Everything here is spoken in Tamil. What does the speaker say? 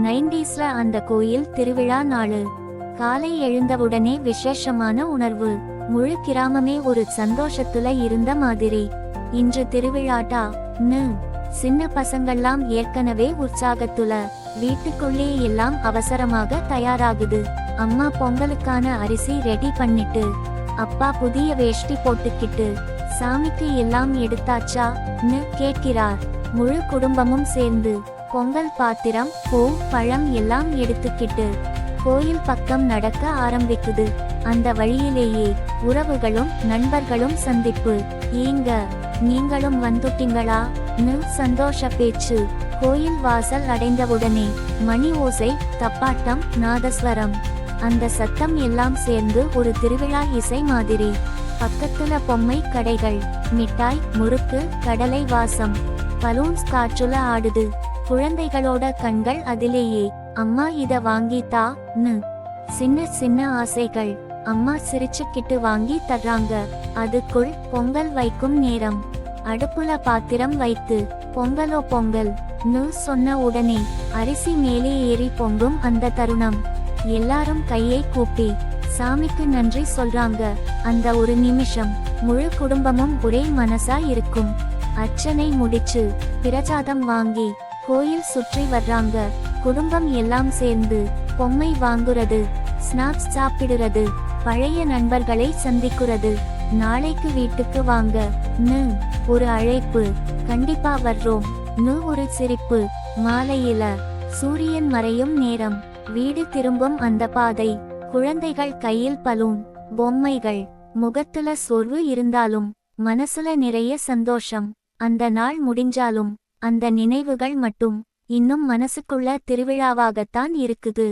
90ஸ்ல அந்த கோயில் திருவிழா நாளு. காலை எழுந்தவுடனே விசேஷமான உணர்வு. முழு கிராமமே ஒரு சந்தோஷத்துல இருந்த மாதிரி. இன்று திருவிழாட்டா ன்னு சின்ன பசங்கள்லாம் ஏற்கனவே உற்சாகத்துல. வீட்டுக்குள்ளே எல்லாம் அவசரமாக தயாராகுது. அம்மா பொங்கலுக்கான அரிசி ரெடி பண்ணிட்டு, அப்பா புதிய வேஷ்டி போட்டுக்கிட்டு, சாமிக்கு எல்லாம் எடுத்தாச்சா ன்னு கேட்கிறார். முழு குடும்பமும் சேர்ந்து பொங்கல் பாத்திரம், பூ, பழம் எல்லாம் எடுத்துக்கிட்டு கோயில் பக்கம் நடக்க ஆரம்பிக்குது. அந்த வழியிலேயே உறவுகளும் நண்பர்களும் சந்திப்பு. ஏங்க நீங்களும் வந்துட்டீங்களா ன்னு சந்தோஷ பேச்சு. கோயில் வாசல் அடைந்தவுடனே மணி ஓசை, தப்பாட்டம், நாதஸ்வரம். அந்த சத்தம் எல்லாம் சேர்ந்து ஒரு திருவிழா இசை மாதிரி. பக்கத்துல பொம்மை கடைகள், மிட்டாய், முறுக்கு, கடலை வாசம், பலூன்ஸ் காற்றுல ஆடுது. குழந்தைகளோட கண்கள் அதிலேயே. அம்மா இத வாங்கித்தா ன்னு சின்ன சின்ன ஆசைகள். அம்மா சிரிச்சுக்கிட்டு வாங்கி தர்றாங்க. அதுக்குள் பொங்கல் வைக்கும் நேரம். அடுப்புல பாத்திரம் வைத்து பொங்கலோ பொங்கல் ன்னு சொன்ன உடனே அரிசி மேலே ஏறி பொங்கும் அந்த தருணம். எல்லாரும் கையை கூப்பி சாமிக்கு நன்றி சொல்றாங்க. அந்த ஒரு நிமிஷம் முழு குடும்பமும் ஒரே மனசா இருக்கும். அர்ச்சனை முடிச்சு பிரசாதம் வாங்கி கோயில் சுற்றி வர்றாங்க. குடும்பம் எல்லாம் சேர்ந்து பொம்மை வாங்குறது, ஸ்நாக்ஸ் சாப்பிடுறது, பழைய நண்பர்களை சந்திக்கிறது. நாளைக்கு வீட்டுக்கு வாங்க ன்னு ஒரு அழைப்பு. கண்டிப்பா வர்றோம் ன்னு ஒரு சிரிப்பு. மாலையில சூரியன் மறையும் நேரம். வீடு திரும்பும் அந்த பாதை. குழந்தைகள் கையில் பலூன், பொம்மைகள். முகத்துல சோர்வு இருந்தாலும் மனசுல நிறைய சந்தோஷம். அந்த நாள் முடிஞ்சாலும் அந்த நினைவுகள் மட்டும் இன்னும் மனசுக்குள்ள திருவிழாவாகத்தான் இருக்குது.